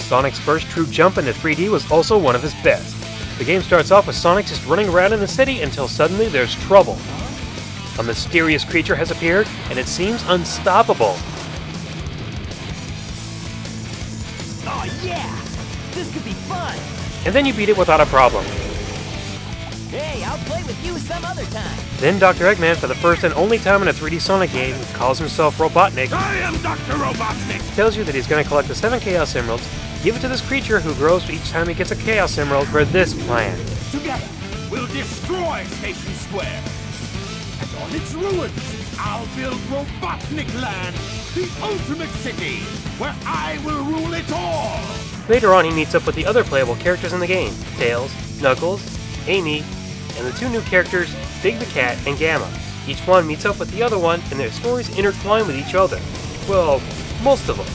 Sonic's first true jump into 3D was also one of his best. The game starts off with Sonic just running around in the city until suddenly there's trouble. A mysterious creature has appeared, and it seems unstoppable. Oh yeah! This could be fun! And then you beat it without a problem. Hey, I'll play with you some other time! Then Dr. Eggman, for the first and only time in a 3D Sonic game, calls himself Robotnik. I am Dr. Robotnik! Tells you that he's going to collect the 7 Chaos Emeralds, give it to this creature who grows each time he gets a Chaos Emerald for this plan. Together, we'll destroy Station Square. And on its ruins, I'll build Robotnik Land, the ultimate city, where I will rule it all! Later on, he meets up with the other playable characters in the game, Tails, Knuckles, Amy, and the 2 new characters, Big the Cat and Gamma. Each one meets up with the other one, and their stories intertwine with each other. Well, most of them.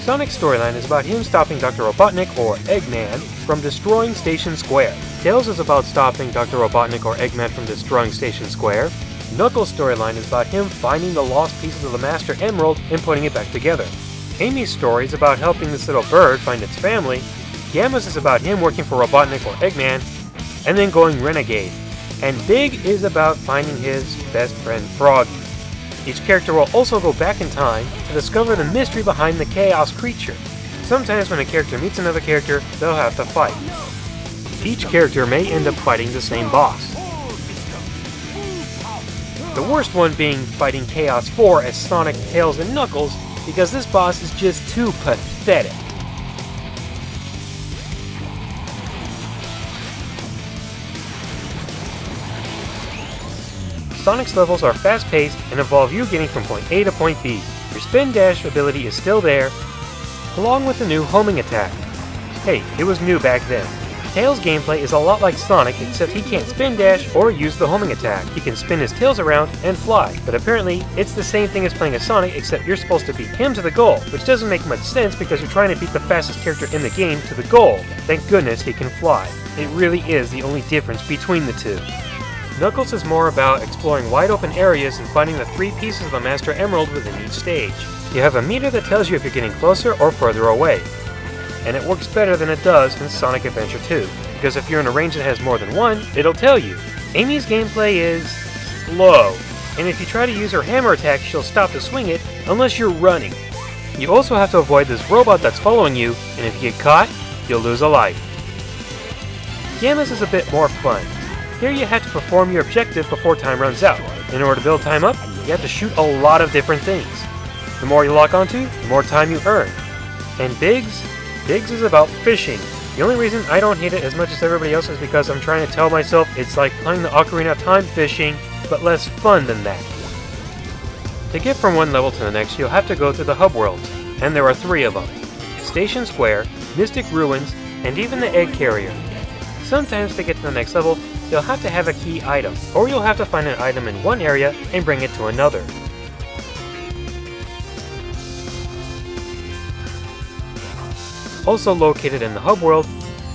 Sonic's storyline is about him stopping Dr. Robotnik, or Eggman, from destroying Station Square. Tails is about stopping Dr. Robotnik or Eggman from destroying Station Square. Knuckles' storyline is about him finding the lost pieces of the Master Emerald and putting it back together. Amy's story is about helping this little bird find its family. Gamma's is about him working for Robotnik or Eggman, and then going renegade. And Big is about finding his best friend Froggy. Each character will also go back in time to discover the mystery behind the Chaos creature. Sometimes when a character meets another character, they'll have to fight. Each character may end up fighting the same boss. The worst one being fighting Chaos 4 as Sonic, Tails, and Knuckles, because this boss is just too pathetic. Sonic's levels are fast-paced and involve you getting from point A to point B. Your spin dash ability is still there, along with the new homing attack. Hey, it was new back then. Tails' gameplay is a lot like Sonic, except he can't spin dash or use the homing attack. He can spin his tails around and fly, but apparently it's the same thing as playing as Sonic, except you're supposed to beat him to the goal, which doesn't make much sense because you're trying to beat the fastest character in the game to the goal. Thank goodness he can fly. It really is the only difference between the two. Knuckles is more about exploring wide open areas and finding the 3 pieces of a Master Emerald within each stage. You have a meter that tells you if you're getting closer or further away, and it works better than it does in Sonic Adventure 2, because if you're in a range that has more than one, it'll tell you. Amy's gameplay is slow, and if you try to use her hammer attack, she'll stop to swing it unless you're running. You also have to avoid this robot that's following you, and if you get caught, you'll lose a life. Gamma's is a bit more fun. Here you have to perform your objective before time runs out. In order to build time up, you have to shoot a lot of different things. The more you lock onto, the more time you earn. And Biggs is about fishing. The only reason I don't hate it as much as everybody else is because I'm trying to tell myself it's like playing the Ocarina of Time fishing, but less fun than that. To get from one level to the next, you'll have to go through the hub worlds, and there are 3 of them. Station Square, Mystic Ruins, and even the Egg Carrier. Sometimes to get to the next level, you'll have to have a key item, or you'll have to find an item in one area and bring it to another. Also located in the hub world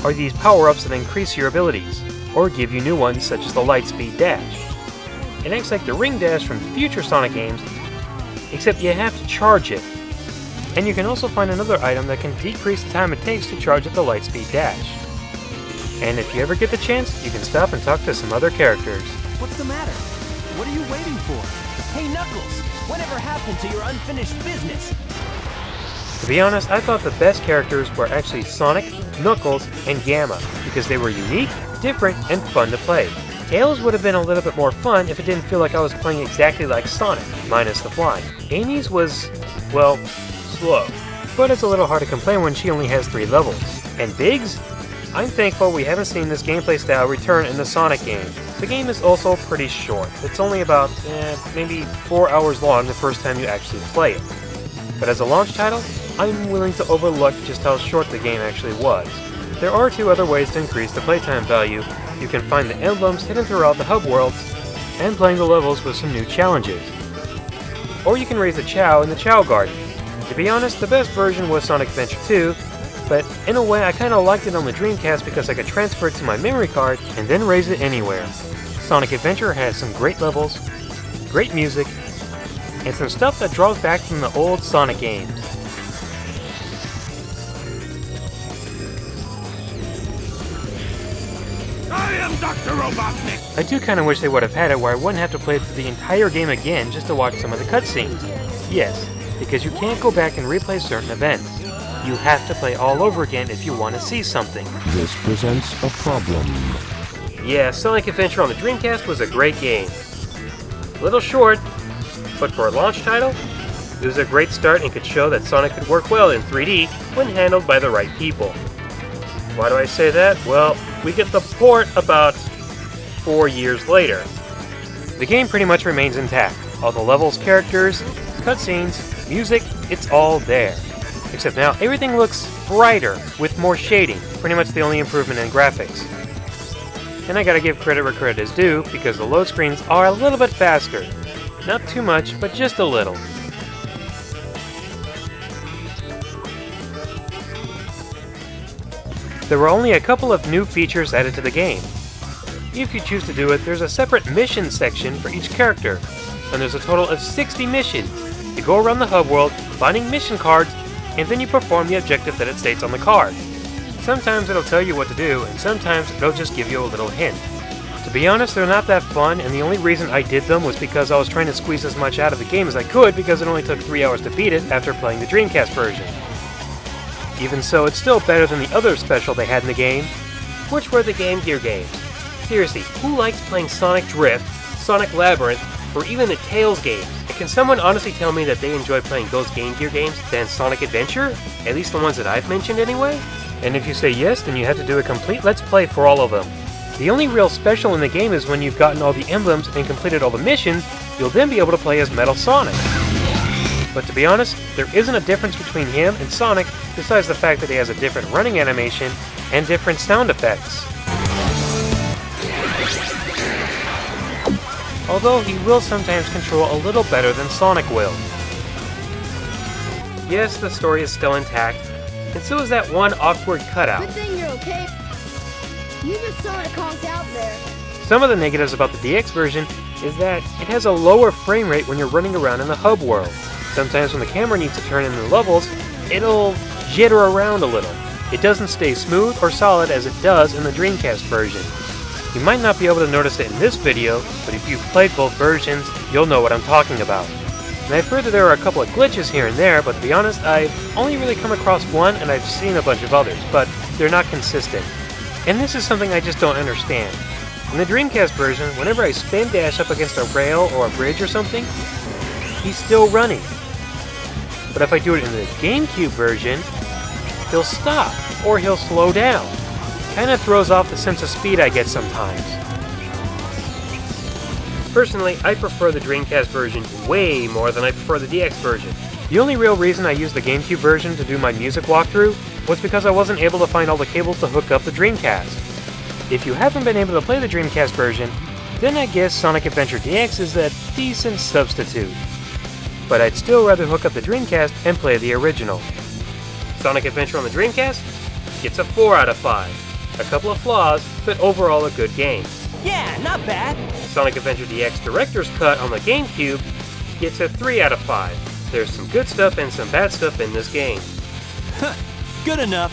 are these power-ups that increase your abilities, or give you new ones such as the Lightspeed Dash. It acts like the Ring Dash from future Sonic games, except you have to charge it. And you can also find another item that can decrease the time it takes to charge at the Lightspeed Dash. And if you ever get the chance, you can stop and talk to some other characters. What's the matter? What are you waiting for? Hey Knuckles, whatever happened to your unfinished business? To be honest, I thought the best characters were actually Sonic, Knuckles, and Gamma, because they were unique, different, and fun to play. Tails would have been a little bit more fun if it didn't feel like I was playing exactly like Sonic, minus the flying. Amy's was, well, slow, but it's a little hard to complain when she only has 3 levels. And Biggs? I'm thankful we haven't seen this gameplay style return in the Sonic game. The game is also pretty short. It's only about, maybe 4 hours long the first time you actually play it. But as a launch title, I'm willing to overlook just how short the game actually was. There are 2 other ways to increase the playtime value. You can find the emblems hidden throughout the hub worlds, and playing the levels with some new challenges. Or you can raise the Chow in the Chow Garden. To be honest, the best version was Sonic Adventure 2, but in a way I kinda liked it on the Dreamcast because I could transfer it to my memory card and then raise it anywhere. Sonic Adventure has some great levels, great music, and some stuff that draws back from the old Sonic games. Dr. Robotnik! I do kind of wish they would have had it where I wouldn't have to play through the entire game again just to watch some of the cutscenes. Yes, because you can't go back and replay certain events. You have to play all over again if you want to see something. This presents a problem. Yeah, Sonic Adventure on the Dreamcast was a great game. A little short, but for a launch title, it was a great start and could show that Sonic could work well in 3D when handled by the right people. Why do I say that? Well, we get the port about 4 years later. The game pretty much remains intact. All the levels, characters, cutscenes, music, it's all there. Except now everything looks brighter with more shading, pretty much the only improvement in graphics. And I gotta give credit where credit is due, because the load screens are a little bit faster. Not too much, but just a little. There were only a couple of new features added to the game. If you choose to do it, there's a separate mission section for each character, and there's a total of 60 missions. You go around the hub world, finding mission cards, and then you perform the objective that it states on the card. Sometimes it'll tell you what to do, and sometimes it'll just give you a little hint. To be honest, they're not that fun, and the only reason I did them was because I was trying to squeeze as much out of the game as I could because it only took 3 hours to beat it after playing the Dreamcast version. Even so, it's still better than the other special they had in the game, which were the Game Gear games. Seriously, who likes playing Sonic Drift, Sonic Labyrinth, or even the Tails games? And can someone honestly tell me that they enjoy playing those Game Gear games than Sonic Adventure? At least the ones that I've mentioned anyway? And if you say yes, then you have to do a complete Let's Play for all of them. The only real special in the game is when you've gotten all the emblems and completed all the missions, you'll then be able to play as Metal Sonic. But to be honest, there isn't a difference between him and Sonic besides the fact that he has a different running animation and different sound effects. Although he will sometimes control a little better than Sonic will. Yes, the story is still intact, and so is that one awkward cutout. Good thing you're okay. You just Sonic honked out there. Some of the negatives about the DX version is that it has a lower frame rate when you're running around in the hub world. Sometimes when the camera needs to turn in the levels, it'll jitter around a little. It doesn't stay smooth or solid as it does in the Dreamcast version. You might not be able to notice it in this video, but if you've played both versions, you'll know what I'm talking about. And I've heard that there are a couple of glitches here and there, but to be honest, I've only really come across one and I've seen a bunch of others, but they're not consistent. And this is something I just don't understand. In the Dreamcast version, whenever I spin dash up against a rail or a bridge or something, he's still running. But if I do it in the GameCube version, he'll stop, or he'll slow down. Kinda throws off the sense of speed I get sometimes. Personally, I prefer the Dreamcast version way more than I prefer the DX version. The only real reason I used the GameCube version to do my music walkthrough was because I wasn't able to find all the cables to hook up the Dreamcast. If you haven't been able to play the Dreamcast version, then I guess Sonic Adventure DX is a decent substitute. But I'd still rather hook up the Dreamcast and play the original. Sonic Adventure on the Dreamcast gets a 4 out of 5. A couple of flaws, but overall a good game. Yeah, not bad. Sonic Adventure DX Director's Cut on the GameCube gets a 3 out of 5. There's some good stuff and some bad stuff in this game. Good enough.